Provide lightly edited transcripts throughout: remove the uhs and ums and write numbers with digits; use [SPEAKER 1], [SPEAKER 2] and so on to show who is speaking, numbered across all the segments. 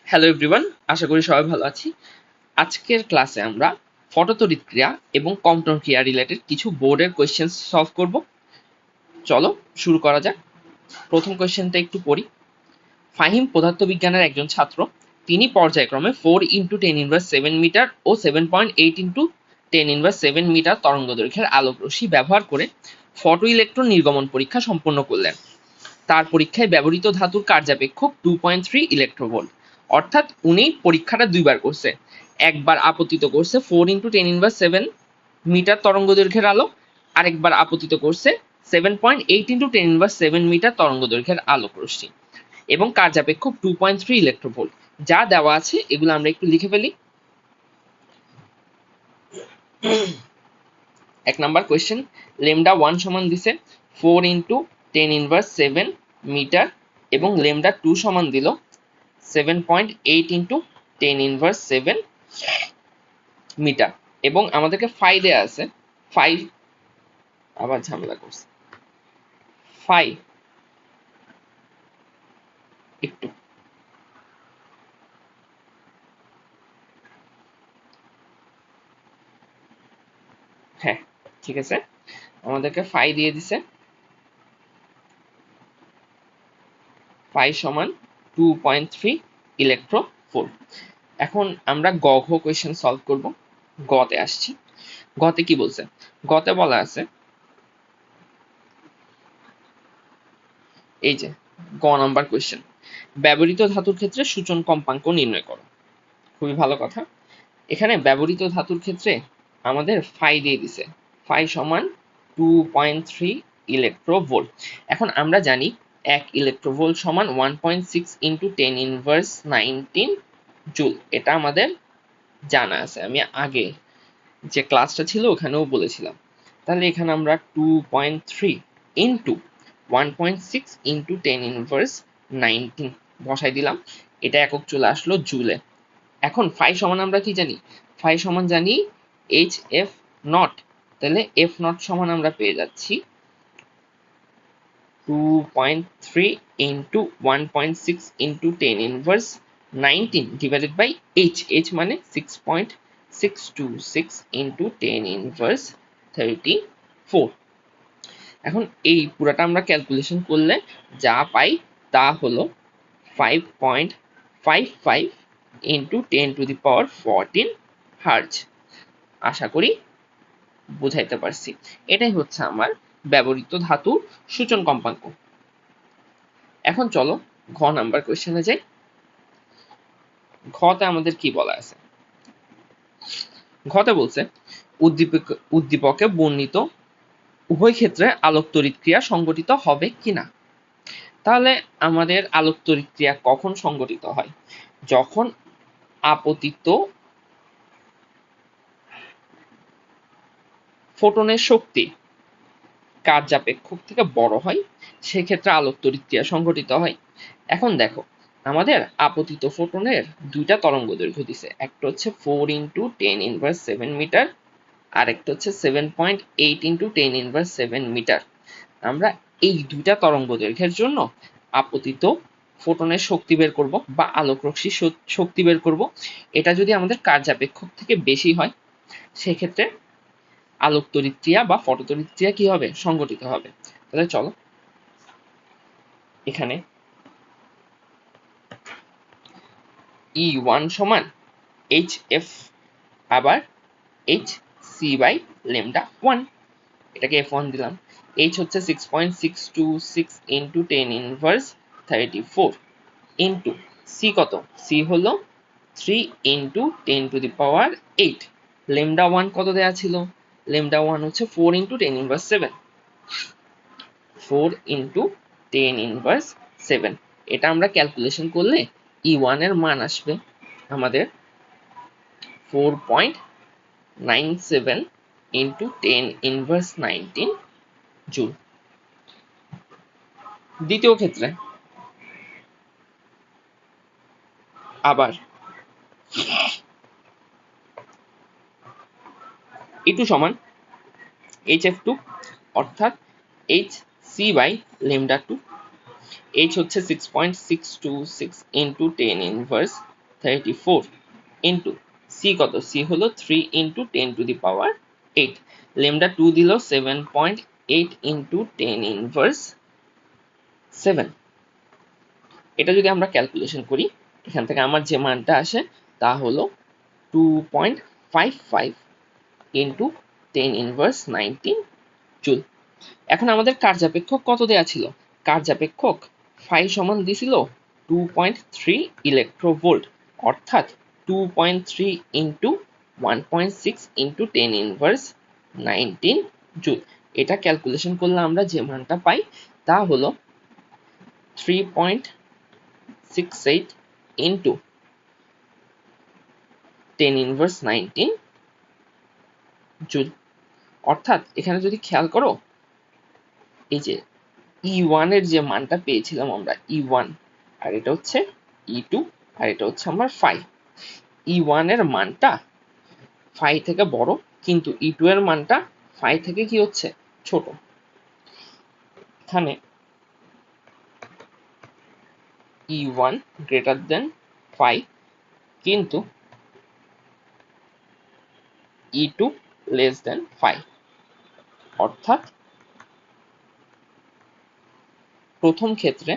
[SPEAKER 1] Hello everyone, আশা করি সবাই ভালো আছি। আজকের ক্লাসে আমরা ফটোতড়িৎ ক্রিয়া এবং কম্পন ক্রিয়া রিলেটেড কিছু বোর্ডের কোয়েশ্চেন সলভ করব। চলো শুরু করা যাক। প্রথম কোয়েশ্চেনটা একটু পড়ি। ফাহিম পদার্থবিজ্ঞানের একজন ছাত্র। তিনি পর্যায়ক্রমে 4x10⁻7 মিটার ও 7.8x10⁻7 মিটার তরঙ্গদৈর্ঘ্যের আলোকরশ্মি ব্যবহার করে ফটো ইলেকট্রন নির্গমন পরীক্ষা সম্পন্ন করলেন। তার পরীক্ষায় ব্যবহৃত ধাতুর কার্যাপেক্ষক 2.3 ইলেকট্রোভোল্ট। অর্থাৎ উনি পরীক্ষাটা দুইবার করছে, একবার আপতিত করছে 4x10⁻7 মিটার তরঙ্গদৈর্ঘ্যের আলো, আরেকবার আপতিত করছে 7.8x10⁻7 মিটার তরঙ্গদৈর্ঘ্যের আলোক রশ্মি এবং কার্যাপেক্ষক 2.3 ইলেকট্রোভোল্ট। যা দেওয়া আছে এগুলো আমরা একটু লিখে ফেলি। এক নাম্বার কোয়েশ্চেন, লেমডা 1 সমান দিছে 4x10⁻7 মিটার এবং লেমডা 2 সমান দিল 7.8x10⁻7 মিটার এবং আমাদেরকে ফাই দেয়া আছে। ফাই আবার ঝামেলা করছে, ফাই একটু হ্যাঁ ঠিক আছে, আমাদেরকে ফাই দিয়ে দিছে। ফাই সমান 2.3 ইলেকট্রোভোল্ট। এখন আমরা গ ঘ কোয়েশ্চেন সলভ করব। গতে আসছি। গতে কি বলছে? গতে বলা আছে এই যে গ নাম্বার কোয়েশ্চেন, ব্যবহৃত ধাতুর ক্ষেত্রে সূচন কম্পাঙ্ক নির্ণয় করো। খুবই ভালো কথা। এখানে ব্যবহৃত ধাতুর ক্ষেত্রে আমাদের ফাই দিয়ে দিছে, ফাই সমান 2.3 ইলেকট্রোভোল্ট। এখন আমরা জানি 1 ইলেকট্রোভোল্ট সমান 1.6 ইন্টু 10⁻19 জুল। এটা আমাদের জানা আছে, আমি আগে যে ক্লাসটা ছিল ওখানেও বলেছিলাম। তাহলে এখানে আমরা 2.3 ইন্টু 1.6 ইন্টু 10⁻19 বসাই দিলাম, এটা একক চলে আসলো জুলে। এখন ফাই সমান আমরা কি জানি? ফাই সমান জানি এইচ এফ নট। তাহলে এফ নট সমান আমরা পেয়ে যাচ্ছি 2.3 into 1.6 into 10⁻19 divided by H. H মানে 6.626 ইন্টু 10⁻34। এখন এই পুরাটা আমরা ক্যালকুলেশন করলে যা পাই তা হলো 5.55 ইন্টু 10⁻14 হার্জ। আশা করি বুঝাইতে পারছি। এটাই হচ্ছে আমার ব্যবহৃত ধাতুর সূচন কম্পাঙ্ক। এখন চলো ঘ নাম্বার কোয়েশ্চেনে যাই। ঘতে আমাদের কি বলা আছে? ঘতে বলছে উদ্দীপকে বর্ণিত উভয় ক্ষেত্রে আলোক তড়িৎ ক্রিয়া সংঘটিত হবে কিনা। তাহলে আমাদের আলোক তড়িৎ ক্রিয়া কখন সংঘটিত হয়? যখন আপতিত ফোটনের শক্তি কার্যাপেক্ষক থেকে বড় হয়, সেক্ষেত্রে আলোক তড়িৎ ক্রিয়া সংঘটিত হয়। এখন দেখো, আমাদের আপতিত ফোটনের দুইটা তরঙ্গ দৈর্ঘ্য দিছে, একটা হচ্ছে 4x10⁻7 মিটার আর একটা হচ্ছে 7.8 ইন্টু 10⁻7 মিটার। আমরা এই দুইটা তরঙ্গ দৈর্ঘ্যের জন্য আপতিত ফোটনের শক্তি বের করব বা আলোক রশ্মির শক্তি বের করব। এটা যদি আমাদের কার্যাপেক্ষক থেকে বেশি হয়, সেক্ষেত্রে আলোক তড়িৎ ক্রিয়া বা ফটোতড়িৎ ক্রিয়া কি হবে? সংঘটিত হবে। তাহলে চলো এখানে E1 সমান HF আবার HC বাই লেমডা 1, এটাকে F1 দিলাম। H হচ্ছে 6.626 ইন্টু 10⁻34 ইন্টু C কত? C হলো 3 ইন্টু 10⁻8। লেমডা 1 কত দেয়া ছিল? লেমডা 1 হচ্ছে 4 ইন্টু 10⁻7, 4 ইন্টু 10⁻7। এটা আমরা ক্যালকুলেশন করলে E1 এর মান আসবে আমাদের 4.97 ইন্টু 10⁻19 জুল। দ্বিতীয় ক্ষেত্রে আবার E2 সমান HF2 অর্থাৎ HC বাই লেমডা 2। H হচ্ছে 6.626 ইন্টু 10⁻ 34 ইন্টু সি কত, সি হলো 3 into 10 to the power 8, lambda 2 দিল 7.8 ইন্টু 10 ইনভার্স 7। এটা যদি আমরা ক্যালকুলেশন করি, এখান থেকে আমার যে মানটা আসে তা হলো 2.55 ইন্টু 10 ইনভার্স 19 জুল। এখন আমাদের কার্যাপেক্ষক কত দেয়া ছিল? কার্যাপেক্ষক ফাই সমান দিছিল 2.3 ইলেকট্রোভোল্ট, অর্থাৎ 2.3 ইন্টু 1.6 ইন্টু 10 ইনভার্স 19 জুল। এটা ক্যালকুলেশন করলে আমরা যে মানটা পাই তা হলো 3.68 ইন্টু 10 ইনভার্স 19 জুল। অর্থাৎ এখানে যদি খেয়াল করো, এই যে E1 এর যে মানটা পেয়েছিলাম আমরা E1, আর এটা হচ্ছে E2, আর এটা হচ্ছে আমার ফাই। E1 এর মানটা ফাই থেকে বড়, কিন্তু E2 এর মানটা ফাই থেকে কি হচ্ছে ছোট। এখানে E1 গ্রেটার দেন ফাই, কিন্তু E2 লেস দেন ফাই। অর্থাৎ প্রথম ক্ষেত্রে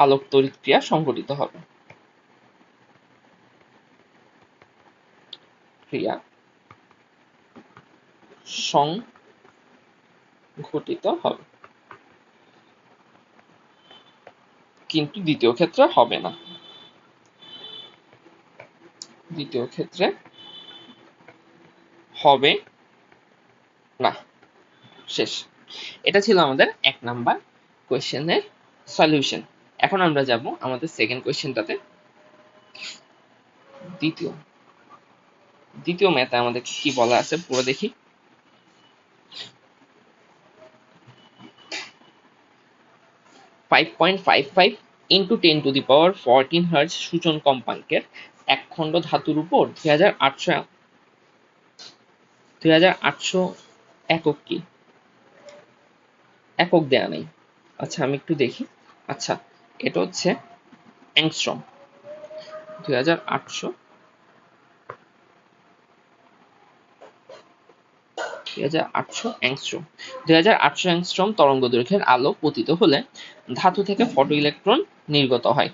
[SPEAKER 1] আলোক তড়িৎ ক্রিয়া সংঘটিত হবে। ক্রিয়া সংঘটিত হবে, কিন্তু দ্বিতীয় ক্ষেত্রে হবে না। দ্বিতীয় ক্ষেত্রে হবে না। শেষ। এটা ছিল আমাদের 1 নাম্বার কোয়েশ্চেনের সলিউশন। এখন আমরা যাব আমাদের সেকেন্ড কোয়েশ্চেনটাতে। দ্বিতীয় ম্যাথে আমাদের কি বলা আছে পুরো দেখি। (5.55 into 10 to the power 14 hertz সূচন কম্পাঙ্কের একখণ্ড ধাতুর উপর 2800 একক কি? একক দেয়া নেই। আচ্ছা আমি একটু দেখি। আচ্ছা এটা হচ্ছে অ্যাংস্ট্রম। 2800 অ্যাংস্ট্রম। 2800 অ্যাংস্ট্রম তরঙ্গ দৈর্ঘ্যের আলো পতিত হলে ধাতু থেকে ফটো ইলেকট্রন নির্গত হয়।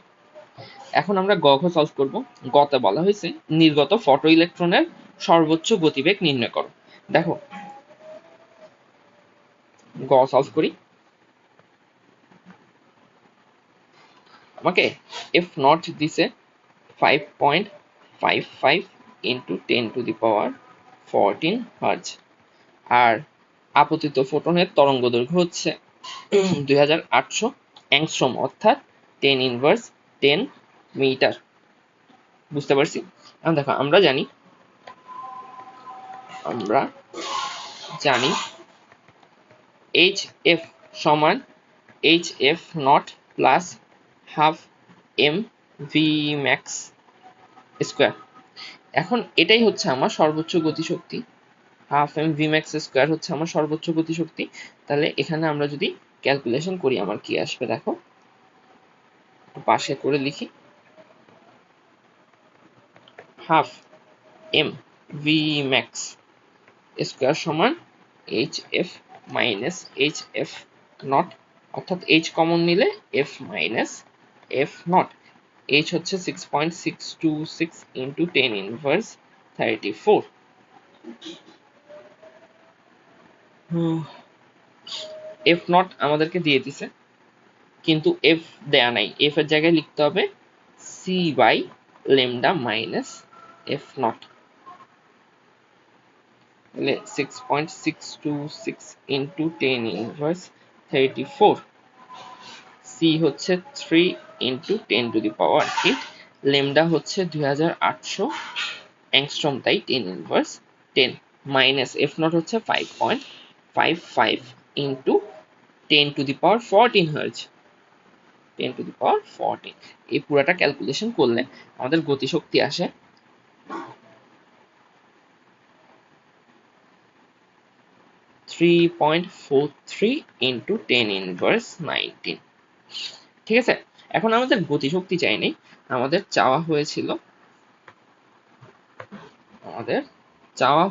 [SPEAKER 1] এখন আমরা গ ঘ সলভ করব। গতে বলা হয়েছে নির্গত ফটো ইলেকট্রনের সর্বোচ্চ গতিবেগ নির্ণয় করো। দেখো গ সলভ করি। আমাকে এফ নট দিছে 5.55 into 10 to the power 14 hertz, আর আপতিত ফোটনের তরঙ্গ দৈর্ঘ্য হচ্ছে 2800 অ্যাংস্ট্রম, অর্থাৎ 10 ইনভার্স 10 মিটার। বুঝতে পারছি? এখন দেখো আমরা জানি HF সমান HF naught plus half M V max square. এখন এটাই হচ্ছে আমার সর্বোচ্চ গতিশক্তি। Half M V max square হচ্ছে আমার সর্বোচ্চ গতিশক্তি। তাহলে এখানে আমরা যদি ক্যালকুলেশন করি আমার কি আসবে দেখো, পাশে করে লিখি। Half M V max square সমান HF মাইনাস HF নট, অর্থাৎ H কমন নিলে F minus F naught. H হচ্ছে 6.626 ইন্টু 10 ইনভার্স 34। F নট আমাদেরকে দিয়ে দিছে, কিন্তু F দেয়া নাই। F এর জায়গায় লিখতে হবে C by lambda minus F naught. তাহলে 6.626 ইন্টু 10 ইনভার্স 34। C হচ্ছে 3 into 10 to the power 8। Lambda হচ্ছে 2800 অ্যাংস্ট্রম, তাই 10 ইনভার্স 10 মাইনাস F নট হচ্ছে 5.55 into 10 to the power 14 hertz. 10 to the power 14। এই পুরাটা ক্যালকুলেশন করলে আমাদের গতিশক্তি আসে 3 3.43 ইন্টু 10^19। ঠিক আছে, এখন আমাদের গতিশক্তি চাইনি, আমাদের চাওয়া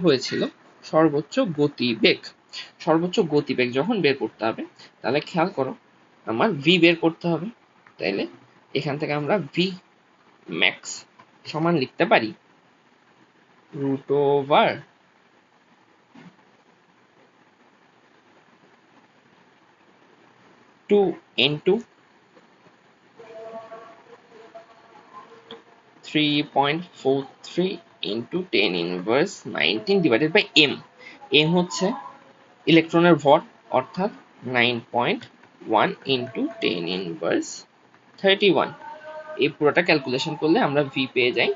[SPEAKER 1] হয়েছিল সর্বোচ্চ গতিবেগ। সর্বোচ্চ গতিবেগ যখন বের করতে হবে, তাহলে খেয়াল করো আমার ভি বের করতে হবে। তাইলে এখান থেকে আমরা ভি ম্যাক্স সমান লিখতে পারি √2 into 3.43 into 10^19 divided by M. M হচ্ছে ইলেকট্রনের ভর, অর্থাৎ 9.1 ইন্টু 10^31। এই পুরোটা ক্যালকুলেশন করলে আমরা ভি পেয়ে যাই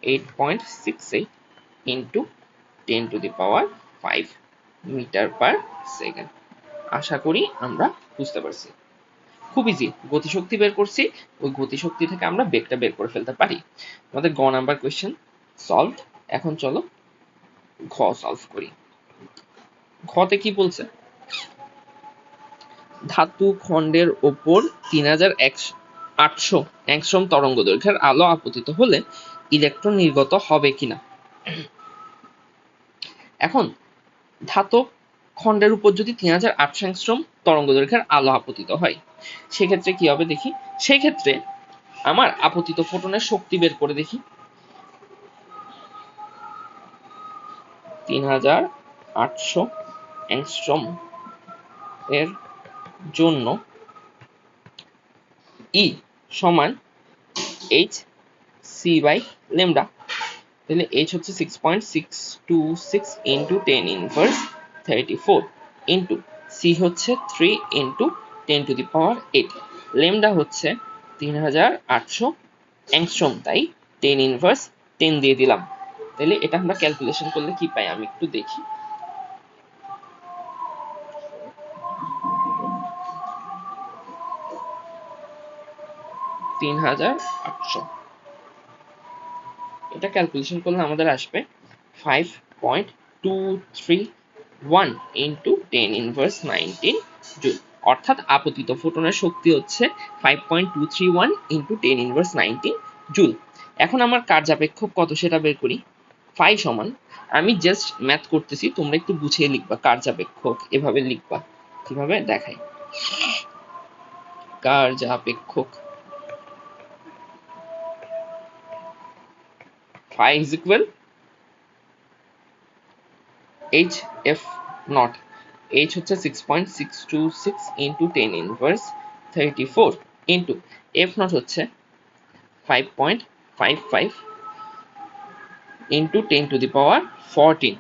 [SPEAKER 1] 8.68 ইন্টু 10⁵ মিটার পার সেকেন্ড। আশা করি আমরা বুঝতে পারছি। খুব ইজি, গতিশক্তি বের করছি, ওই গতিশক্তি থেকে আমরা বেগটা বের করে ফেলতে পারি। আমাদের গ নাম্বার কোয়েশ্চেন সলভ। এখন চলো ঘ সলভ করি। ঘতে কি বলছে, ধাতু খণ্ডের ওপর 3800 অ্যাংস্ট্রম তরঙ্গ দৈর্ঘ্যের আলো আপতিত হলে ইলেকট্রন নির্গত হবে কিনা। এখন ধাতব খণ্ডের উপর যদি 3800 অ্যাংস্ট্রম তরঙ্গ দৈর্ঘ্যের আলো আপতিত হয়, সেক্ষেত্রে কি হবে দেখি। সেই ক্ষেত্রে আমার আপতিত ফোটনের শক্তি বের করে দেখি। 3800 অ্যাংস্ট্রম এর জন্য ই সমান এইচ সি বাই ল্যামডা। তাহলে এইচ হচ্ছে 6.626 ইন্টু 10^34 ইন্টু সি হচ্ছে 3 ইন্টু 10⁸। ল্যামডা হচ্ছে 3800 অ্যাংস্ট্রম, তাই 10^10 দিয়ে দিলাম। তাহলে এটা আমরা ক্যালকুলেশন করলে কি পাই আমি একটু দেখি। 3800, এটা ক্যালকুলেশন করলে আমাদের আসবে 5.231 ইন্টু 10^19 জুল। অর্থাৎ আপতিত ফোটনের শক্তি হচ্ছে 5.231 ইন্টু 10^19 জুল। এখন আমার কার্যাপেক্ষক কত সেটা বের করি। ফাই সমান, আমি জাস্ট ম্যাথ করতেছি, তোমরা একটু বুঝিয়ে লিখবা। কার্যাপেক্ষক এভাবে লিখবা, কিভাবে দেখাই। কার্যাপেক্ষক phi is equal hf naught। h হচ্ছে 6.626 ইন্টু 10^34 ইন্টু f naught হচ্ছে 5.55 ইন্টু 10⁻14।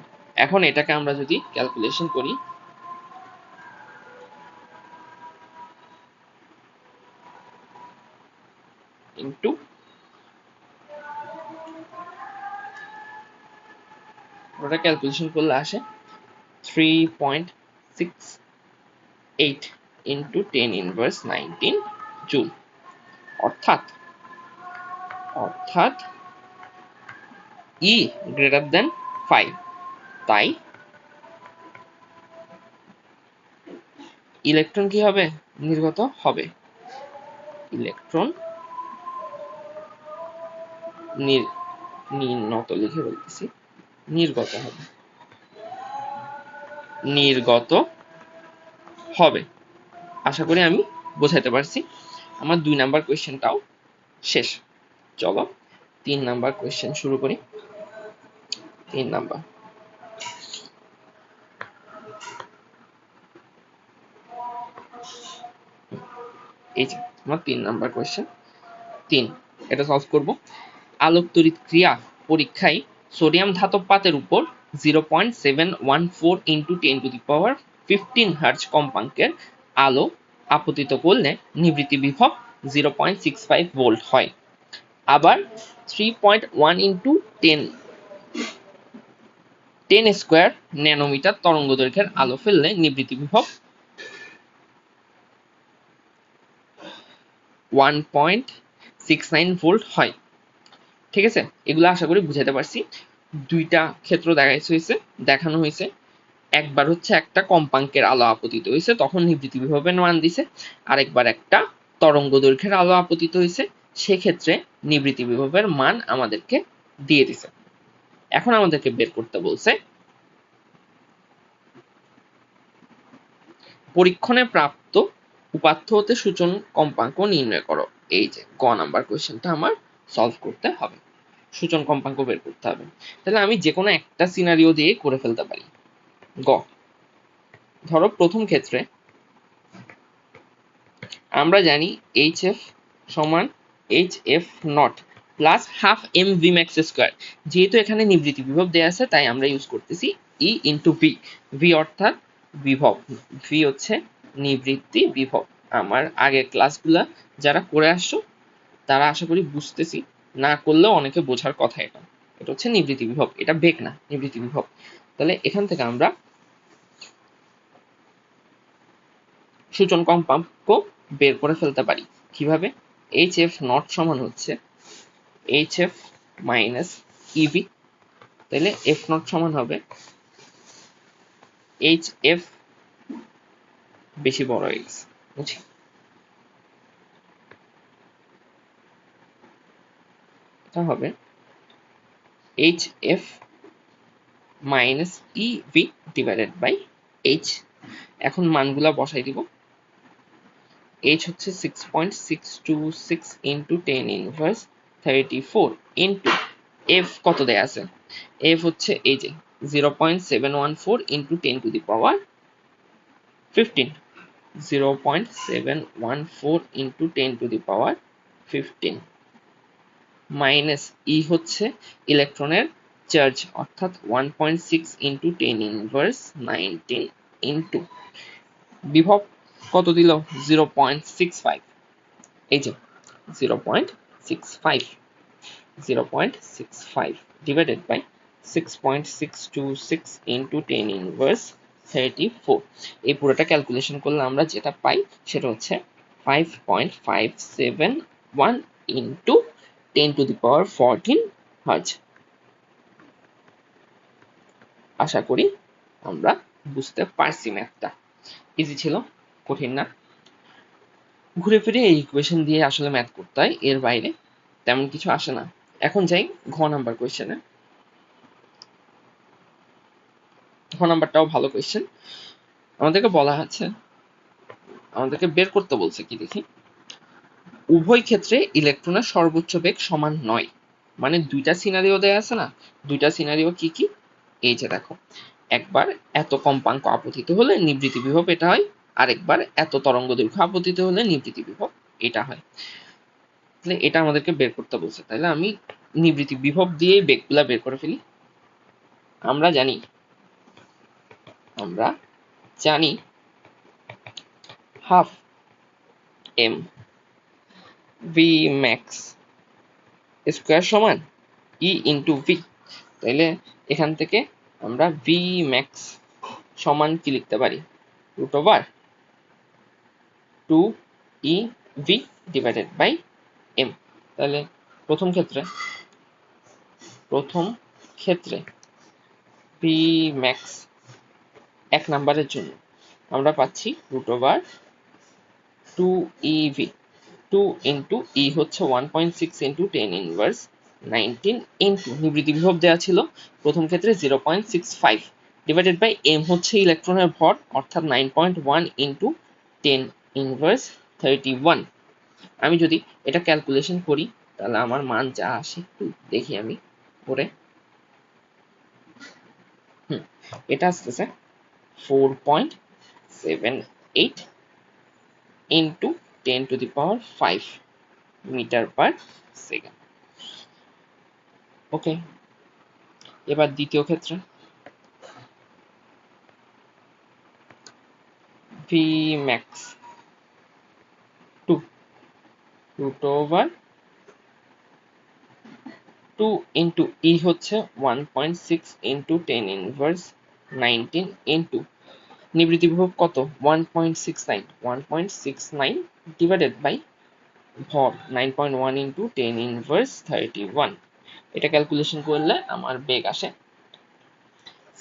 [SPEAKER 1] এখন এটাকে আমরা যদি ক্যালকুলেশন করি, ইন্টু ওটা ক্যালকুলেশন করলে আসে 3.68 ইন্টু 10^19 জুল। অর্থাৎ E গ্রেটার দেন 5, তাই ইলেকট্রন কি হবে, নির্গত হবে। ইলেকট্রন নির্গত লিখে বলতেছি, নির্গত হবে। আশা করি আমি বোঝাতে পারছি। আমার 2 নাম্বার কোয়েশ্চেনটাও শেষ। চলো 3 নাম্বার কোয়েশ্চেন শুরু করি। 3 নাম্বার, এই যে আমার 3 নাম্বার কোয়েশ্চেন 3, এটা সলভ করব। আলোক তড়িৎ ক্রিয়া পরীক্ষায় সোডিয়াম ধাতব পাতের উপর 0.714 ইন্টু 10⁻15 হার্জ কম্পাঙ্কের আলো আপতিত করলে নিবৃত্তি বিভব 0.65 ভোল্ট হয়। আবার 3.1 ইন্টু 10 স্কয়ার ন্যানোমিটার তরঙ্গ দৈর্ঘ্যের আলো ফেললে নিবৃত্তি বিভব 1.69 ভোল্ট হয়। ঠিক আছে, এগুলো আশা করি বুঝাতে পারছি। 2টা ক্ষেত্র দেখানো হয়েছে। একবার হচ্ছে একটা কম্পাঙ্কের আলো আপতিত হয়েছে, তখন নিবৃত্তি বিভবের মান দিছে, আরেকবার একটা তরঙ্গ দৈর্ঘ্যের আলো আপতিত হয়েছে, সেক্ষেত্রে নিবৃত্তি বিভবের মান আমাদেরকে দিয়ে দিছে। এখন আমাদেরকে বের করতে বলছে পরীক্ষণে প্রাপ্ত উপাত্ত হতে সূচন কম্পাঙ্ক নির্ণয় করো। এই যে গ নাম্বার কোয়েশ্চেনটা আমার সলভ করতে হবে, সূচন কম্পাঙ্ক বের করতে হবে। তাহলে আমি যে কোনো একটা সিনারিও দিয়ে করে ফেলতে পারি। গ, ধরো প্রথম ক্ষেত্রে আমরা জানি HF সমান HF naught plus half M V max square. যেহেতু এখানে নিবৃত্তি বিভব দেওয়া আছে তাই আমরা ইউজ করতেছি ই ইন্টু ভি। ভি অর্থাৎ বিভব, ভি হচ্ছে নিবৃত্তি বিভব। আমার আগের ক্লাসগুলা যারা করে আসছো তারা আশা করি বুঝতেছি, না করলেও অনেকে বোঝার কথা। এটা এটা হচ্ছে নিবৃত্তি বিভব, এটা বেগ না, নিবৃত্তি বিভব। তাহলে এখান থেকে আমরা সূচন কম্পাঙ্ক বের করে ফেলতে পারি কিভাবে? HF নট সমান হচ্ছে HF মাইনাস ইভি। তাহলে F নট সমান হবে HF বেশি বড় x, বুঝি? এটা হবে HF minus EV divided by H। এখন মানগুলা বসাই দিব। H হচ্ছে 6.626 ইন্টু 10 ইনভার্স 34 ইন্টু F কত দেয়া আছে? F হচ্ছে এই যে 0.714 into 10 to the power 15, 0.714 into 10 to the power 15 minus E হচ্ছে ইলেকট্রনের চার্জ অর্থাৎ 1.6 ইন্টু 10 ইনভার্স 19 ইন্টু বিভব কত দিল? 0.65। এই যে 0.65 ডিভাইডেড বাই 6.626 ইন্টু 10 ইনভার্স 34। এই পুরোটা ক্যালকুলেশন করলে আমরা যেটা পাই সেটা হচ্ছে 5.571 into 10 to the power 14 hertz. আশা করি আমরা বুঝতে পারছি। ম্যাথটা ইজি ছিল, কঠিন না। ঘুরে ফিরে এই ইকুয়েশন দিয়ে আসলে ম্যাথ করতে হয়, এর বাইরে তেমন কিছু আসে না। এখন যাই ঘ নাম্বার কোয়েশ্চেনে। ঘ নাম্বারটাও ভালো কোয়েশ্চেন। আমাদেরকে বলা আছে, আমাদেরকে বের করতে বলছে কি দেখি, উভয় ক্ষেত্রে ইলেকট্রনের সর্বোচ্চ বেগ সমান নয়। মানে দুইটা সিনারিও দেয়া আছে না, দুইটা সিনারিও কি কি? এই যে দেখো, একবার এত কম্পাঙ্ক আপতিত হলে নিবৃত্তি বিভব এটা হয়, আরেকবার এত তরঙ্গ দৈর্ঘ্য আপতিত হলে নিবৃত্তি বিভব এটা হয়। তাহলে এটা আমাদেরকে বের করতে বলছে, তাহলে আমি নিবৃত্তি বিভব দিয়ে বেগগুলা বের করে ফেলি। আমরা জানি half M V max square সমান ই ইন্টু ভি। তাইলে এখান থেকে আমরা ভি ম্যাক্স সমান কি লিখতে পারি? Root over 2 E V divided by M. তাহলে প্রথম ক্ষেত্রে ভি ম্যাক্স এক নাম্বারের জন্য আমরা পাচ্ছি root over 2 E V. 2 into E হচ্ছে 1.6 ইন্টু 10 ইনভার্স 19 ইন্টু নিবৃত্তি বিভব দেওয়া ছিল প্রথম ক্ষেত্রে 0.65 ডিভাইডেড বাই এম হচ্ছে ইলেকট্রনের ভর অর্থাৎ 9.1 ইন্টু 10 ইনভার্স 31। আমি যদি এটা ক্যালকুলেশন করি তাহলে আমার মান যা আসে একটু দেখি আমি করে। এটা আসতেছে 4.78 into 10 to the power 5 metre per second. Okay, এবার দ্বিতীয় ক্ষেত্রে V max 2 root over 2 into E হচ্ছে 1.6 ইন্টু 10 ইনভার্স 19 ইন্টু নিবৃত্তি বিভব কত? 1.69 ডিভাইডেড বাই ভর 9.1 ইন্টু 10 ইনভার্স 31। এটা ক্যালকুলেশন করলে আমার বেগ আসে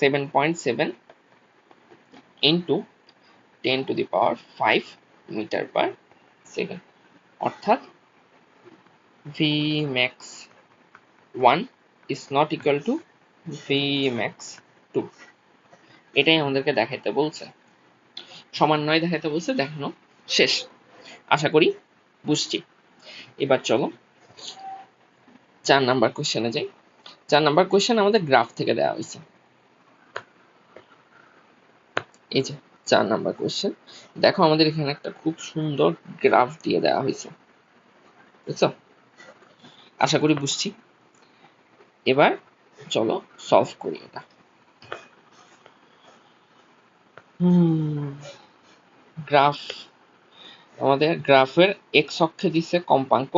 [SPEAKER 1] 7.7 ইন্টু 10⁵ মিটার পার সেকেন্ড, অর্থাৎ Vmax 1 is not equal to Vmax 2। এটাই আমাদেরকে দেখাইতে বলছে, সমান নয় দেখাইতে বলছে, দেখানো শেষ। আশা করি বুঝছি। এবার চলো 4 নাম্বার কোশ্চেনে যাই। 4 নাম্বার কোশ্চেন আমাদের গ্রাফ থেকে দেওয়া হয়েছে। এই যে 4 নাম্বার কোশ্চেন, দেখো আমাদের এখানে একটা খুব সুন্দর গ্রাফ দিয়ে দেওয়া হয়েছে, বুঝছো? আশা করি বুঝছি। এবার চলো সলভ করি এটা। গ্রাফ, আমাদের গ্রাফের এক্স অক্ষে দিচ্ছে কম্পাঙ্ক,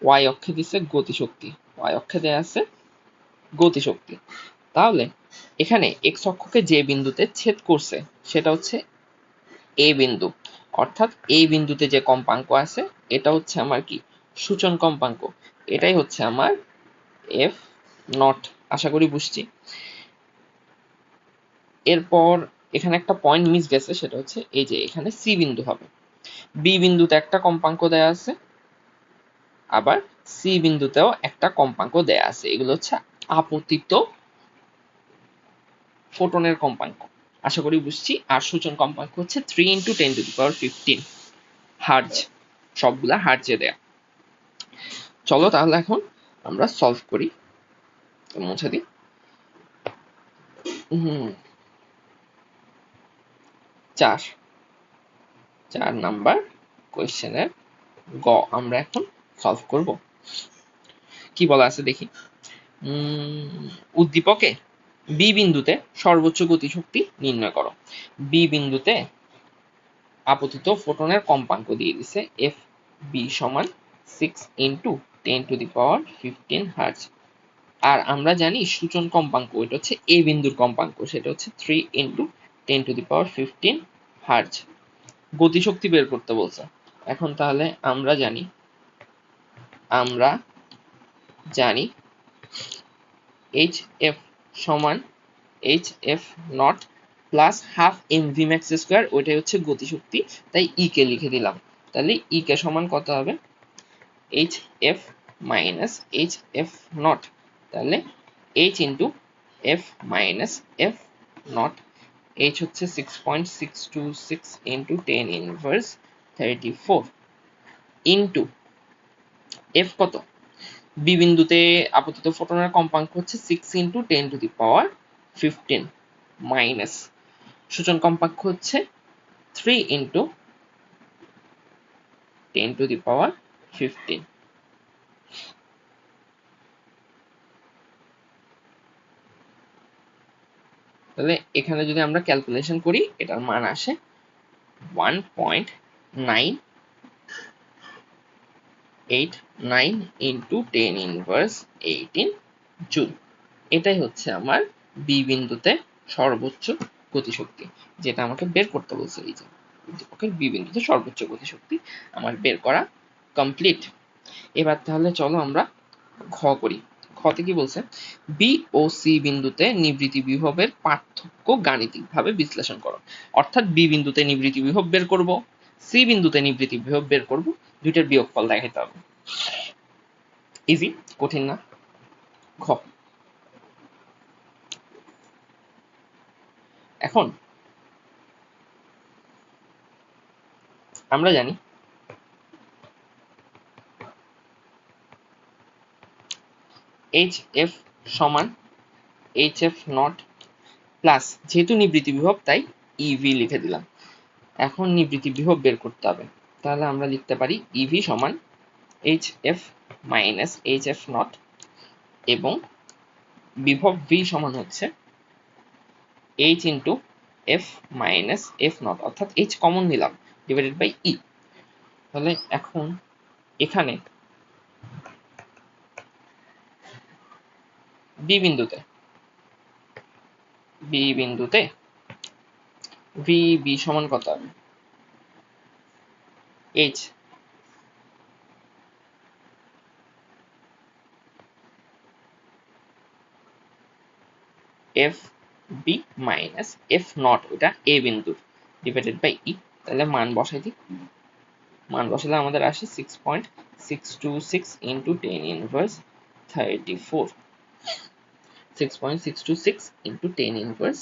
[SPEAKER 1] ওয়াই অক্ষে দিচ্ছে গতিশক্তি, ওয়াই অক্ষে দেয়া আছে গতিশক্তি। তাহলে এখানে এক্স অক্ষকে যে বিন্দুতে ছেদ করছে সেটা হচ্ছে এ বিন্দু, অর্থাৎ এই বিন্দুতে যে কম্পাঙ্ক আছে এটা হচ্ছে আমার কি সূচন কম্পাঙ্ক, এটাই হচ্ছে আমার এফ নট। আশা করি বুঝছি। এরপর এখানে একটা পয়েন্ট মিস গেছে, সেটা হচ্ছে এই যে এখানে সি বিন্দু হবে, বি বিন্দুতে একটা কম্পাঙ্ক দেয়া আছে, আবার সি বিন্দুতেও একটা কম্পাঙ্ক দেয়া আছে। এগুলো হচ্ছে আপতিত ফোটনের কম্পাঙ্ক, আশা করি বুঝছি। আর সূচন কম্পাঙ্ক হচ্ছে 3 × 10⁻15 হার্জ, সবগুলা হার্জে দেয়া। চলো তাহলে এখন আমরা সলভ করি, মুছে দিই। 4 নাম্বার কোয়েশ্চেনের গ আমরা এখন সলভ করব। কি বলা আছে দেখি। উদ্দীপকে বি বিন্দুতে সর্বোচ্চ গতিশক্তি নির্ণয় করো। বি বিন্দুতে আপতিত ফোটনের কম্পাঙ্ক দিয়ে দিছে এফ বি সমান 6 × 10⁻15 হার্জ। আর আমরা জানি সূচন কম্পাঙ্ক ওইটা হচ্ছে এ বিন্দুর কম্পাঙ্ক, সেটা হচ্ছে 3 × 10⁻15 হার্জ। গতিশক্তি বের করতে বলছে। এখন তাহলে আমরা জানি এইচ এফ সমান H F not plus half mv max square, ওইটাই হচ্ছে গতিশক্তি, তাই ই কে লিখে দিলাম। তাহলে ই কে সমান কত হবে, H F minus H F naught, তাহলে H into F minus F naught, H হচ্ছে 6.626 ইন্টু 10⁻34 ইন্টু এফ কত, বি বিন্দুতে আপতিত ফোটনের কম্পাঙ্ক হচ্ছে 6 × 10⁻15 মাইনাস সূচন কম্পাঙ্ক হচ্ছে 3 × 10⁻15। তাহলে এখানে যদি আমরা ক্যালকুলেশন করি এটার মান আসে 1.989 × 10⁻18 জুল। এটাই হচ্ছে আমার বি বিন্দুতে সর্বোচ্চ গতিশক্তি, যেটা আমাকে বের করতে বলছে। এই যে উদ্দীপকের বি বিন্দুতে সর্বোচ্চ গতিশক্তি আমার বের করা কমপ্লিট। এবার তাহলে চলো আমরা ঘ করি। ঘতে কি বলছে, বি ও সি বিন্দুতে নিবৃত্তি বিভবের পার্থক্য গাণিতিকভাবে বিশ্লেষণ করো। অর্থাৎ বি বিন্দুতে নিবৃত্তি বিভব বের করব, সি বিন্দুতে নিবৃত্তি বিভব বের করব, দুইটার বিয়োগফল দেখাতে হবে। ইজি, কঠিন না। ঘ, এখন আমরা জানি এইচ এফ সমান এইচ এফ নট প্লাস, যেহেতু নিবৃত্তি বিভব তাই ইভি লিখে দিলাম। এখন নিবৃত্তি বিভব বের করতে হবে, তাহলে আমরা লিখতে পারি ইভি সমান H F minus H F not, এবং বিভব ভি সমান হচ্ছে H into F minus F not, অর্থাৎ এইচ কমন নিলাম, ডিভাইডেড বাই ই। তাহলে এখন এখানে বি বিন্দুতে ভি বি সমান কত হবে, H F B minus F naught, ওটা এ বিন্দুর, ডিভাইডেড বাই ই। তাহলে মান বসাই দিই, মান বসালে আমাদের আসে 6.626 into 10 inverse 34, 6.626 into 10 inverse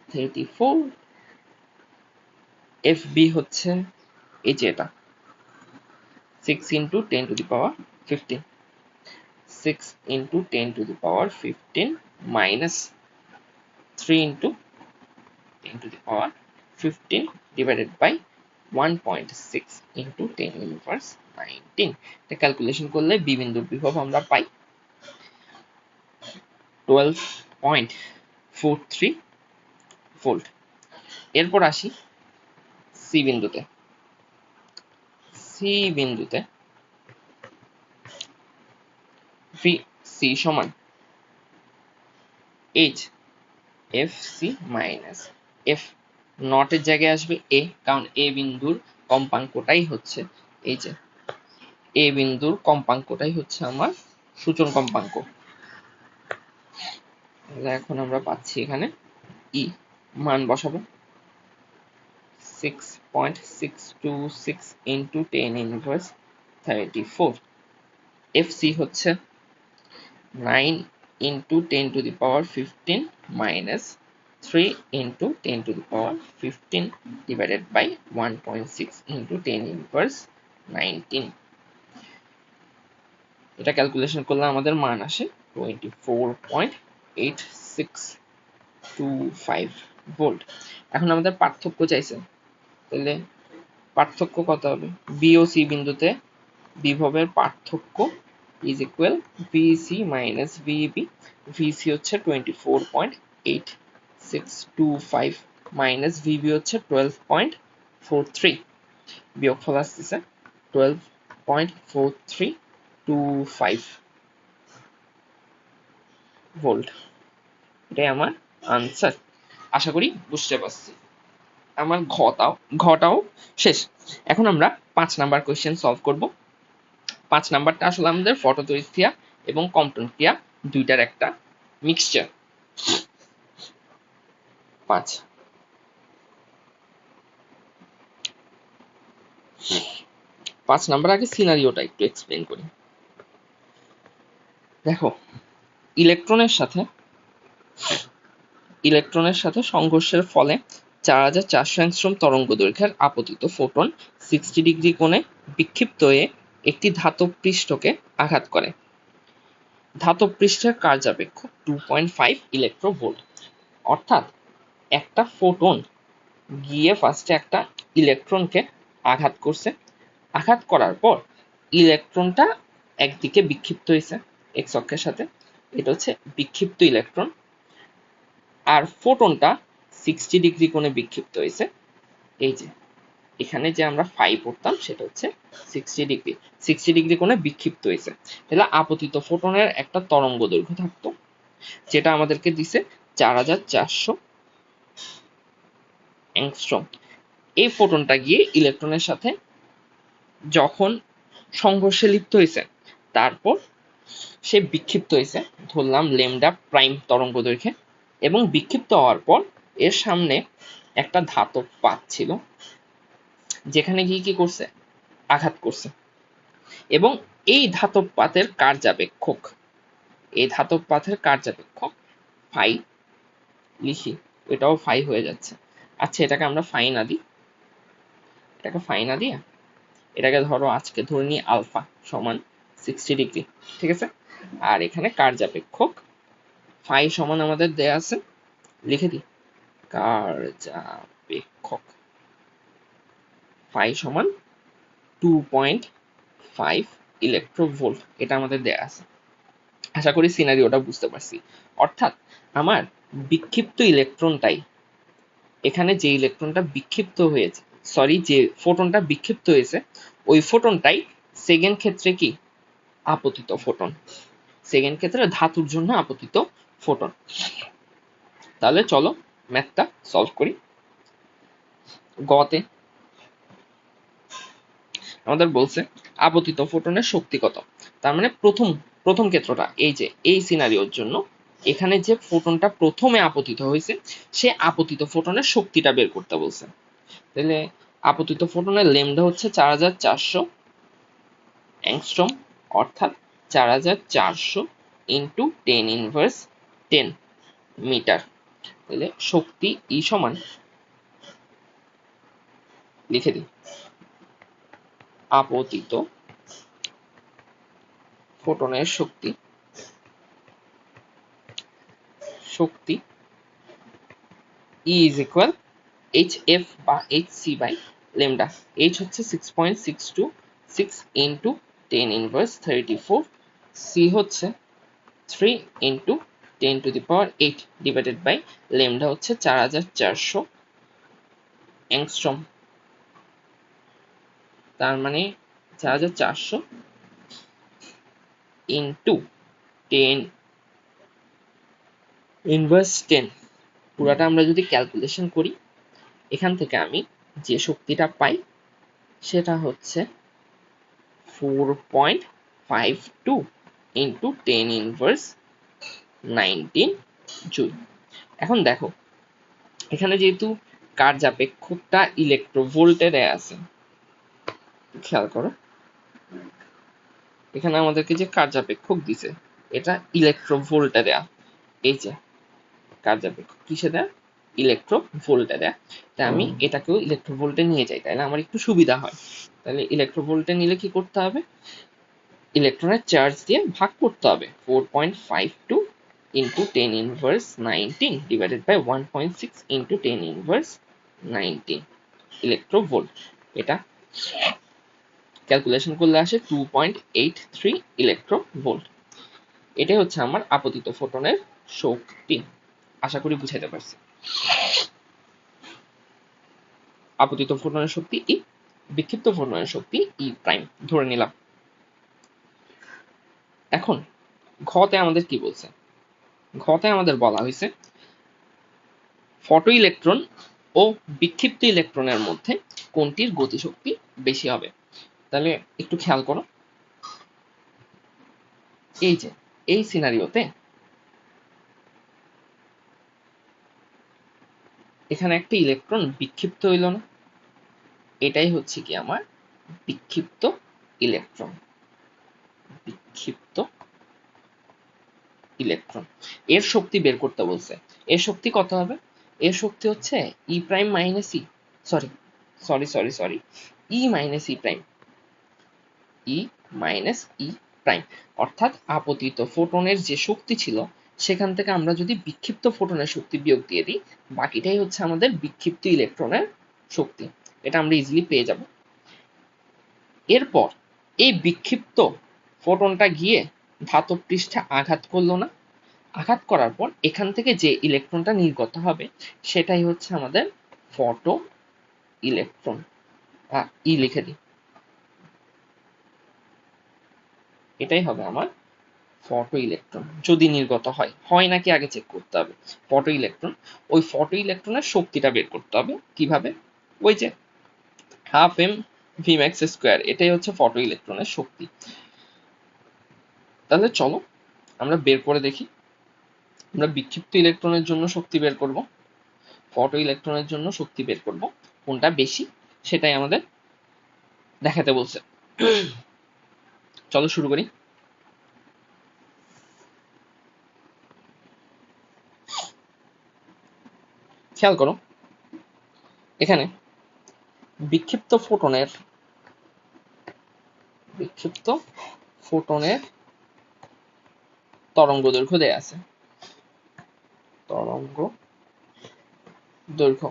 [SPEAKER 1] 34। F B হচ্ছে এই যে এটা 6 into 10 to the power 15, 6 into 10 to the power 15 minus 3 into 10 to the power 15 divided by 1.6 into 10 inverse 19। এটা ক্যালকুলেশন করলে বি বিন্দুর বিভব আমরা পাই 12.43 ভোল্ট। এরপর আসি সি বিন্দুতে। সি বিন্দুতে ভি সি সমান H F C minus F নটের জায়গায় আসবে এ, কারণ এ বিন্দুর কম্পাঙ্কটাই হচ্ছে এই যে এ বিন্দুর কম্পাঙ্কটাই হচ্ছে আমার সূচন কম্পাঙ্ক। এখন আমরা পাচ্ছি এখানে ই, মান বসাবো 6.626 ইন্টু 10 ইনভার্স 34। এফ সি হচ্ছে 9 into 10 to the power 15 minus 3 into 10 to the power 15 divided by 1.6 into 10 inverse 19। এটা ক্যালকুলেশন করলে আমাদের মান আসে 24.8625 ভোল্ট। এখন আমাদের পার্থক্য চাইছে, তাহলে পার্থক্য কত হবে? বি ও সি বিন্দুতে বিভবের পার্থক্য is equal VC minus VB। VC হচ্ছে 24.8625 minus VB হচ্ছে 12.43, বিয়োগফল আসতেছে 12.4325 ভোল্ট। এটাই আমার আনসার। আশা করি বুঝতে পারছি। আমার ঘটাও শেষ। এখন আমরা 5 নাম্বার কোয়েশ্চেন সলভ করব। 5 নাম্বারটা আসলে আমাদের ফটোতড়িৎ ক্রিয়া এবং কম্পন ক্রিয়া দুইটার একটা মিক্সচার। 5 নাম্বার আগে সিনারিওটা একটু এক্সপ্লেন করি। দেখো, ইলেকট্রনের সাথে সংঘর্ষের ফলে 4400 অ্যাংস্ট্রম তরঙ্গ দৈর্ঘ্যের আপতিত ফোটন 60 ডিগ্রি কোণে বিক্ষিপ্ত হয়ে একটি ধাতব পৃষ্ঠকে আঘাত করে। ধাতব পৃষ্ঠের কার্যাপেক্ষক 2.5 ইলেকট্রোভোল্ট। অর্থাৎ একটা ফোটন গিয়ে ফার্স্টে একটা ইলেকট্রনকে আঘাত করছে, আঘাত করার পর ইলেকট্রনটা একদিকে বিক্ষিপ্ত হয়েছে এক্স অক্ষের সাথে, এটা হচ্ছে বিক্ষিপ্ত ইলেকট্রন, আর ফোটনটা 60 ডিগ্রি কোণে বিক্ষিপ্ত হয়েছে। এই যে এখানে যে আমরা 5 পড়তাম সেটা হচ্ছে 60 ডিগ্রি কোণে বিক্ষিপ্ত হয়েছে। তাহলে আপতিত ফোটনের একটা তরঙ্গ দৈর্ঘ্য থাকতো, যেটা আমাদেরকে দিছে 4400 অ্যাংস্ট্রম। এই ফোটনটা গিয়ে ইলেকট্রনের সাথে যখন সংঘর্ষে লিপ্ত হয়েছে, তারপর সে বিক্ষিপ্ত হয়েছে ধরলাম ল্যামডা প্রাইম তরঙ্গ দৈর্ঘ্যে, এবং বিক্ষিপ্ত হওয়ার পর এর সামনে একটা ধাতব পাত ছিল, যেখানে গিয়ে কি করছে? আঘাত করছে। এবং এই ধাতব পাতের কার্যাপেক্ষক ফাই লিখি, এটাও ফাই হয়ে যাচ্ছে। আচ্ছা, এটাকে আমরা ফাই না দিই, এটাকে ধরো আজকে ধরে নিই আলফা সমান 60 ডিগ্রি, ঠিক আছে? আর এখানে কার্যাপেক্ষক ফাই সমান আমাদের দেয়া আছে, লিখে দিই, কার্যাপেক্ষক ফাই সমান 2.5 ইলেকট্রোভোল্ট, এটা আমাদের দেয়া আছে। আশা করি সিনারিওটা বুঝতে পারছি। অর্থাৎ আমার বিক্ষিপ্ত ইলেকট্রনটাই, এখানে যে ইলেকট্রনটা বিক্ষিপ্ত হয়েছে, যে ফোটনটা বিক্ষিপ্ত হয়েছে, ওই ফোটনটাই সেকেন্ড ক্ষেত্রে কি? আপতিত ফোটন। সেকেন্ড ক্ষেত্রে ধাতুর জন্য আপতিত ফোটন। তাহলে চলো ম্যাথটা সলভ করি। গতে আমাদের বলছে আপতিত ফোটনের শক্তি কত। তার মানে প্রথম ক্ষেত্রটা এই যে এই সিনারিওর জন্য এখানে যে ফোটনটা প্রথমে আপতিত হয়েছে সে আপতিত ফোটনের শক্তিটা বের করতে বলছে। তাহলে আপতিত ফোটনের ল্যামডা হচ্ছে 4400 অ্যাংস্ট্রম, অর্থাৎ 4400 ইন্টু 10⁻10 মিটার। তাহলে শক্তি ই সমান, লিখে দিই, আপতিত ফোটনের শক্তি E is equal HF বা HC বাই ল্যামডা। H হচ্ছে 6.626 ইন্টু 10⁻34, C হচ্ছে 3 ইন্টু 10⁸8 ডিভাইডেড বাই ল্যামডা হচ্ছে 4400 অ্যাংস্ট্রম। তার মানে 4400 ইন্টু 10⁻10, পুরাটা আমরা যদি ক্যালকুলেশন করি, এখান থেকে আমি যে শক্তিটা পাই সেটা হচ্ছে 4.52 ইন্টু 10⁻19 জুল। এখন দেখো, এখানে যেহেতু কার্যাপেক্ষকটা ইলেকট্রোভোল্টে দেয়া আছে, খেয়াল করো এখানে আমাদেরকে যে কার্যাপেক্ষক দিছে এটা ইলেকট্রোভোল্টে দেয়া। এই যে কার্যাপেক্ষক কিসে দেয়া? ইলেকট্রোভোল্টে দেয়া। তাই আমি এটাকেও ইলেকট্রোভোল্টে নিয়ে যাই, তাহলে আমার একটু সুবিধা হয়। তাহলে ইলেকট্রোভোল্টে নিলে কি করতে হবে? ইলেকট্রনের চার্জ দিয়ে ভাগ করতে হবে। 4.52 into 10⁻19 divided by 1.6 into 10⁻19 electronvolt. এটা ক্যালকুলেশন করলে আসে 2.83 ইলেকট্রোভোল্ট। এটাই হচ্ছে আমার আপতিত ফোটনের শক্তি। আশা করি বুঝাইতে পারছি। আপতিত ফোটনের শক্তি ই, বিক্ষিপ্ত ফোটনের শক্তি ই প্রাইম ধরে নিলাম। এখন ঘতে আমাদের কি বলছে? ঘতে আমাদের বলা হয়েছে ফটো ইলেকট্রন ও বিক্ষিপ্ত ইলেকট্রনের মধ্যে কোনটির গতিশক্তি বেশি হবে। তাহলে একটু খেয়াল করো, এই যে এই সিনারিওতে এখানে একটা ইলেকট্রন বিক্ষিপ্ত হইল না, এটাই হচ্ছে কি আমার বিক্ষিপ্ত ইলেকট্রন। বিক্ষিপ্ত ইলেকট্রন, এর শক্তি বের করতে বলছে। এর শক্তি কত হবে? এর শক্তি হচ্ছে E prime minus E, sorry ই মাইনাস ই প্রাইম, ই মাইনাস ই প্রাইম। অর্থাৎ আপতিত ফোটনের যে শক্তি ছিল সেখান থেকে আমরা যদি বিক্ষিপ্ত ফোটনের শক্তি বিয়োগ দিয়ে দিই, বাকিটাই হচ্ছে আমাদের বিক্ষিপ্ত ইলেকট্রনের শক্তি। এটা আমরা ইজিলি পেয়ে যাব। এরপর এই বিক্ষিপ্ত ফোটনটা গিয়ে ধাতব পৃষ্ঠে আঘাত করলো না, আঘাত করার পর এখান থেকে যে ইলেকট্রনটা নির্গত হবে সেটাই হচ্ছে আমাদের ফটো ইলেকট্রন। ই লিখে দিই, এটাই হবে আমার ফটো ইলেকট্রন। যদি নির্গত হয়, হয় নাকি আগে চেক করতে হবে। ফটো ইলেকট্রন, ওই ফটো ইলেকট্রনের শক্তিটা বের করতে হবে কিভাবে? ওই যে half M V max square, এটাই হচ্ছে ফটো ইলেকট্রনের শক্তি। তাহলে চলো আমরা বের করে দেখি। আমরা বিক্ষিপ্ত ইলেকট্রনের জন্য শক্তি বের করব, ফটো ইলেকট্রনের জন্য শক্তি বের করব, কোনটা বেশি সেটাই আমাদের দেখাতে বলছে। চলো শুরু করি। খেয়াল করো, এখানে বিক্ষিপ্ত ফোটনের তরঙ্গ দৈর্ঘ্য দেয়া আছে। তরঙ্গ দৈর্ঘ্য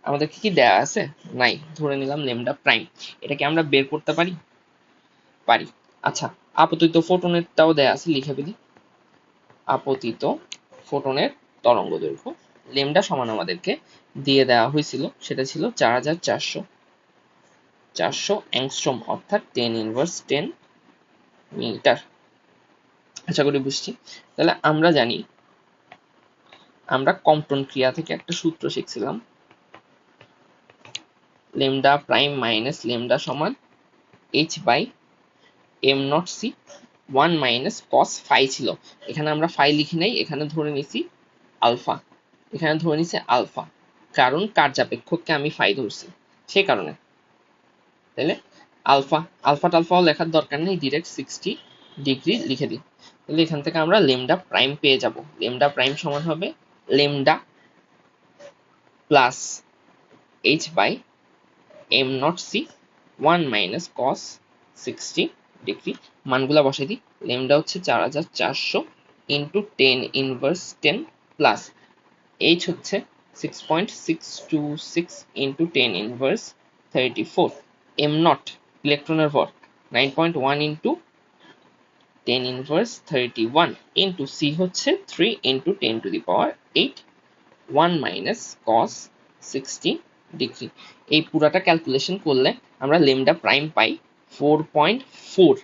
[SPEAKER 1] আমাদের কি দেয়া আছে? নাই, ধরে নিলাম ল্যামডা প্রাইম। এটা কি আমরা বের করতে পারি? পারি। আচ্ছা, আপতিত ফোটনেরটাও দেয়া আছে, লিখে ফেলি। আপতিত ফোটনের তরঙ্গ দৈর্ঘ্য ল্যামডা সমান আমাদেরকে দিয়ে দেওয়া হয়েছিল, সেটা ছিল 4400 অ্যাংস্ট্রম, অর্থাৎ 10⁻10 মিটার। আশা করি বুঝছি। তাহলে আমরা জানি, আমরা কম্পন ক্রিয়া থেকে একটা সূত্র শিখছিলাম, ল্যামডা প্রাইম মাইনাস ল্যামডা সমান h by M naught C 1 minus cos phi ছিল, এখানে আমরা ফাই লিখি নাই, এখানে ধরে নিছি আলফা, এখানে ধরে নিছি আলফা, কারণ কার্যাপেক্ষককে আমি ফাই ধরছি সেই কারণে। তাহলে আলফা আলফা টালফাও লেখার দরকার নেই, ডিরেক্ট 60 ডিগ্রি লিখে দিই। তাহলে এখান থেকে আমরা লেমডা প্রাইম পেয়ে যাব। লেমডা প্রাইম সমান হবে lambda plus H by M naught C 1 minus cos 60 degree. মানগুলা বসাই দিই। লেমডা হচ্ছে 4400 ইন্টু 10 ইনভার্স 10 প্লাস এইচ হচ্ছে 6.626 ইন্টু 10 ইনভার্স 34, এম নট ইলেকট্রনের ভর 9.1 ইন্টু 10 ইনভার্স 31 ইন্টু সি হচ্ছে 3 into 10 to the power 8, 1 minus cos 60 degree. এই পুরাটা ক্যালকুলেশন করলে আমরা লেমডা প্রাইম পাই 4.4,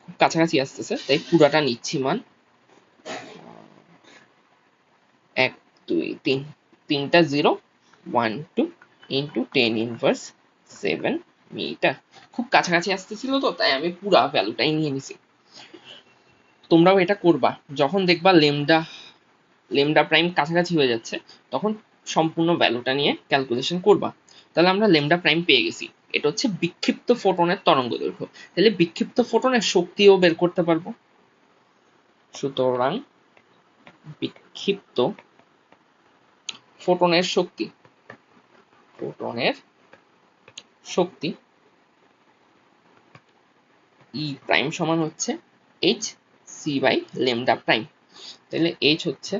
[SPEAKER 1] খুব কাছাকাছি আসতেছে, তাই পুরাটা নিচ্ছি মান 1 2 3 তিনটা 0 1 2 ইন্টু 10 ইনভার্স 7 মিটার। খুব কাছাকাছি আসতেছিল তো তাই আমি পুরা ভ্যালুটাই নিয়ে নিছি। তোমরাও এটা করবা, যখন দেখবা লেমডা প্রাইম কাছাকাছি হয়ে যাচ্ছে তখন সম্পূর্ণ ভ্যালুটা নিয়ে ক্যালকুলেশন করবা। তাহলে আমরা লেমডা প্রাইম পেয়ে গেছি, এটা হচ্ছে বিক্ষিপ্ত ফোটনের তরঙ্গ দৈর্ঘ্য। তাহলে বিক্ষিপ্ত ফোটনের শক্তিও বের করতে পারবো। সুতরাং বিক্ষিপ্ত ফোটনের শক্তি ই প্রাইম সমান হচ্ছে H C by lambda prime. তাহলে এইচ হচ্ছে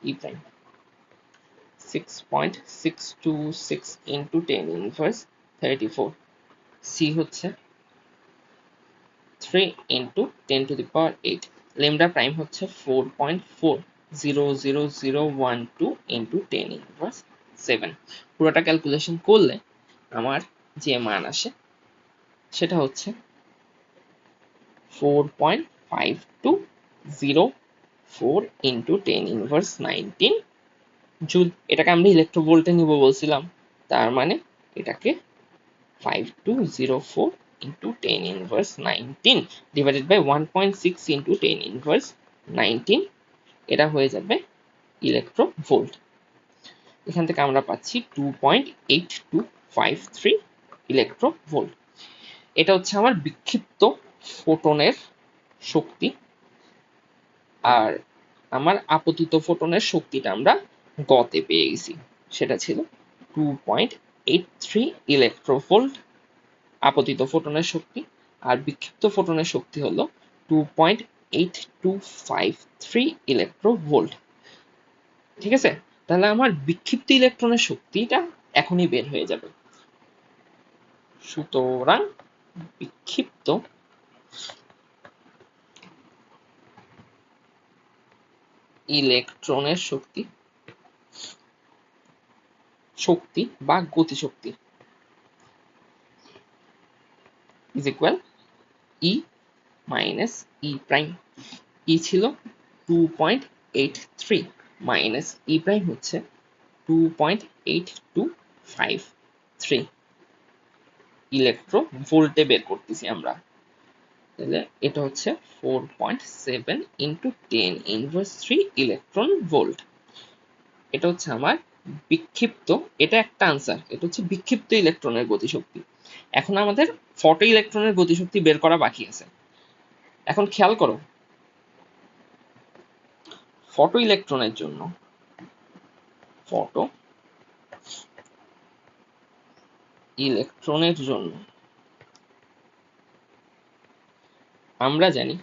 [SPEAKER 1] E prime 6.626 into 10 inverse 34, C হচ্ছে 3 into 10 to the power 8, lambda prime হচ্ছে 4.400012 ইন্টু 10 ইনভার্স 7। পুরোটা ক্যালকুলেশন করলে আমার যে মান আসে সেটা হচ্ছে 4.5204 ইন্টু 10 ইনভার্স 19 জুল। এটাকে আমরা ইলেকট্রোভোল্টে নিব বলছিলাম, তার মানে এটাকে 5204 into 10 inverse 19 divided by 1.6 into 10 inverse 19, এটা হয়ে যাবে ইলেকট্রোভোল্ট। এখান থেকে আমরা পাচ্ছি 2.8253 ইলেকট্রোভোল্ট। এটা হচ্ছে আমার বিক্ষিপ্ত ফোটনের শক্তি, আর আমার আপতিত ফোটনের শক্তিটা আমরা গতে পেয়ে গেছি, সেটা ছিল 2.83 ইলেকট্রোভোল্ট আপতিত ফোটনের শক্তি, আর বিক্ষিপ্ত ফোটনের শক্তি হলো 2.8253 ইলেকট্রোভোল্ট। ঠিক আছে, তাহলে আমার বিক্ষিপ্ত ইলেকট্রনের শক্তিটা এখনই বের হয়ে যাবে। সুতরাং বিক্ষিপ্ত ইলেকট্রনের শক্তি বা গতিশক্তি is equal E minus E prime. E ছিল 2.83 মাইনাস ই প্রাইম হচ্ছে 2.8253 ইলেকট্রোভোল্টে বের করতেছি আমরা। তাহলে এটা হচ্ছে 4.7 ইন্টু 10 ইনভার্স 3 ইলেকট্রন ভোল্ট। এটা হচ্ছে আমার বিক্ষিপ্ত, এটা একটা আনসার, এটা হচ্ছে বিক্ষিপ্ত ইলেকট্রনের গতিশক্তি। এখন আমাদের ফটো ইলেকট্রনের গতিশক্তি বের করা বাকি আছে। এখন খেয়াল করো, ফটো ইলেকট্রনের জন্য আমরা জানি,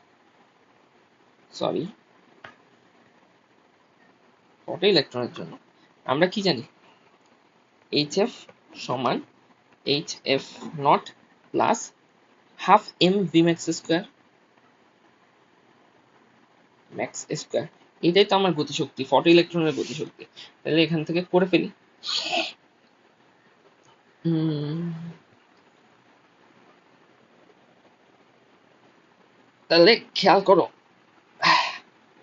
[SPEAKER 1] ফটো ইলেকট্রনের জন্য আমরা কি জানি, HF সমান HF naught plus half M V max square এটাই তো আমার গতিশক্তি, ফটো ইলেকট্রনের গতিশক্তি। তাহলে এখান থেকে করে ফেলি। তাহলে খেয়াল করো,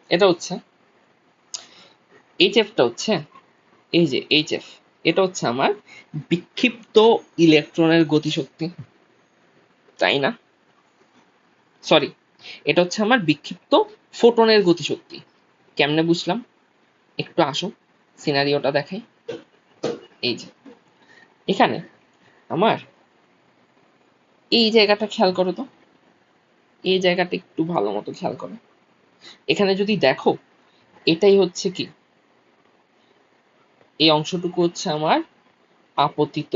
[SPEAKER 1] এটা হচ্ছে HF টা হচ্ছে এই যে HF, এটা হচ্ছে আমার বিক্ষিপ্ত ইলেকট্রনের গতিশক্তি, তাই না? সরি, এটা হচ্ছে আমার বিক্ষিপ্ত ফোটনের গতিশক্তি। কেমনে বুঝলাম? একটু আসো, সিনারিওটা দেখাই। এই যে এখানে আমার এই জায়গাটা খেয়াল করো তো, এই জায়গাটা একটু ভালো মতো খেয়াল করো। এখানে যদি দেখো, এটাই হচ্ছে কি, এই অংশটুকু হচ্ছে আমার আপতিত।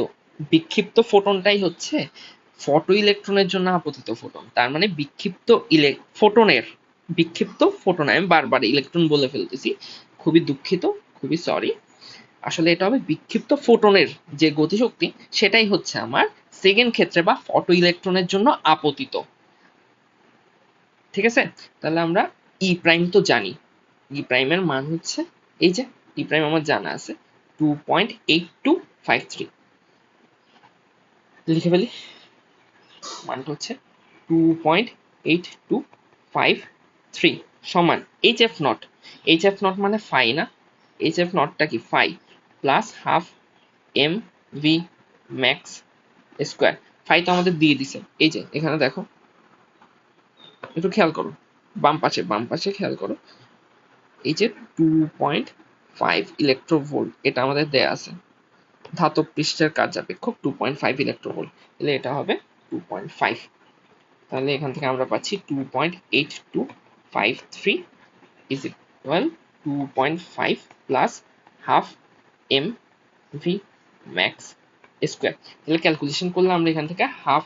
[SPEAKER 1] বিক্ষিপ্ত ফোটনটাই হচ্ছে ফটো ইলেকট্রনের জন্য আপতিত ফোটন। তার মানে বিক্ষিপ্ত ফোটন, আমি বারবার ইলেকট্রন বলে ফেলতেছি, খুবই দুঃখিত, খুবই সরি। আসলে এটা হবে বিক্ষিপ্ত ফোটনের যে গতিশক্তি, সেটাই হচ্ছে আমার সেকেন্ড ক্ষেত্রে বা ফটো ইলেকট্রনের জন্য আপতিত। ঠিক আছে, তাহলে আমরা ই প্রাইম তো জানি, ই প্রাইমের মান হচ্ছে এই যে, ই প্রাইম আমার জানা আছে 2.8253। লিখে ফেলি, মানটা হচ্ছে 2.8253 সমান H F naught. H F naught মানে ফাই না, এইচ এফ নটটা কি phi plus half M V max square. Phi তো আমাদের দিয়ে দিছে, এই যে এখানে দেখো, একটু খেয়াল করো, বাম পাশে খেয়াল করো, এই যে 2.5 ইলেকট্রোভোল্ট এটা আমাদের দেয়া আছে। ধাতব পৃষ্ঠের কার্যাপেক্ষক 2.5 ইলেকট্রোভোল্ট, তাহলে এটা হবে 2.5। তাহলে এখান থেকে আমরা পাচ্ছি 2.8253 is equal 2.5 plus half M V max square. তাহলে ক্যালকুলেশন করলে আমরা এখান থেকে half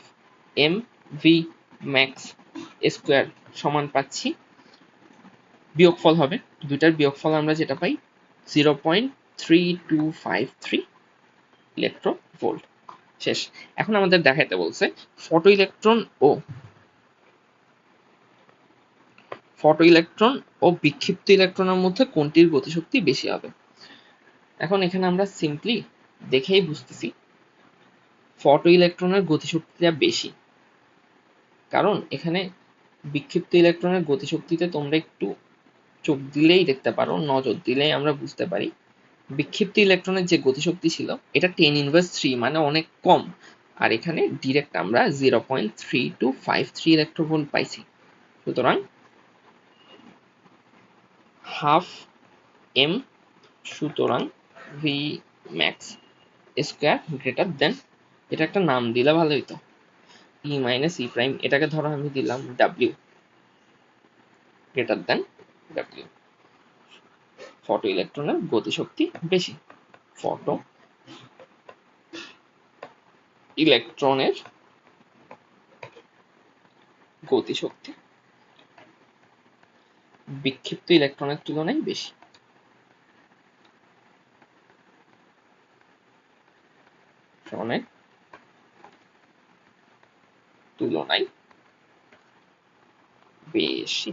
[SPEAKER 1] M V max square সমান পাচ্ছি, বিয়োগফল হবে, দুইটার বিয়োগফল আমরা যেটা পাই 0.3253 ইলেকট্রোভোল্ট। শেষ। এখন আমাদের দেখাতে বলছে ফটো ইলেকট্রন ও বিক্ষিপ্ত ইলেকট্রনের মধ্যে কোনটির গতিশক্তি বেশি হবে। এখন এখানে আমরা সিম্পলি দেখেই বুঝতেছি ফটো ইলেকট্রনের গতিশক্তিটা বেশি, কারণ এখানে বিক্ষিপ্ত ইলেকট্রনের গতিশক্তিতে তোমরা একটু চোখ দিলেই দেখতে পারো, নজর দিলেই আমরা বুঝতে পারি বিক্ষিপ্ত ইলেকট্রনের যে গতিশক্তি ছিল এটা 10⁻³ মানে অনেক কম, আর এখানে ডিরেক্ট আমরা 0.3253 ইলেকট্রোভোল্ট পাইছি। সুতরাং হাফ এম, সুতরাং V max square greater than, এটা একটা নাম দিলে ভালো হইতো, ই মাইনাস ই প্রাইম, এটাকে ধরো আমি দিলাম W, greater than W. Photo ইলেকট্রনের গতিশক্তি বেশি, ফটো ইলেকট্রনের গতিশক্তি বিক্ষিপ্ত ইলেকট্রনের তুলনায় বেশি। ইলেকট্রনের তুলনায় বেশি।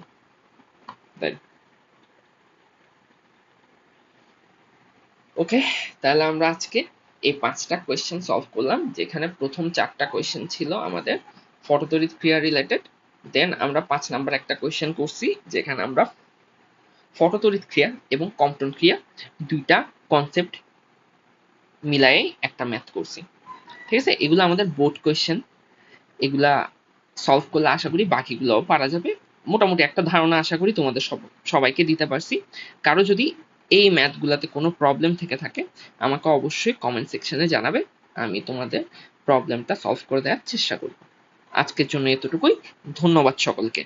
[SPEAKER 1] ওকে, তাহলে আমরা আজকে এই 5টা কোয়েশ্চেন সলভ করলাম, যেখানে প্রথম 4টা কোয়েশ্চেন ছিল আমাদের ফটোতড়িৎ ক্রিয়া রিলেটেড। দেন আমরা 5 নাম্বার একটা কোয়েশ্চেন করছি, যেখানে আমরা ফটোতড়িৎ ক্রিয়া এবং কম্পটন ক্রিয়া দুইটা কনসেপ্ট মিলাই একটা ম্যাথ করছি। ঠিক আছে, এগুলো আমাদের বোর্ড কোয়েশ্চেন, এগুলা সলভ করলে আশা করি বাকিগুলোও পারা যাবে। মোটামুটি একটা ধারণা আশা করি তোমাদের সবাইকে দিতে পারছি। কারো যদি এই ম্যাথগুলোতে কোনো প্রবলেম থেকে থাকে আমাকে অবশ্যই কমেন্ট সেকশনে জানাবে, আমি তোমাদের প্রবলেমটা সলভ করে দেওয়ার চেষ্টা করব। আজকের জন্য এতটুকুই, ধন্যবাদ সকলকে।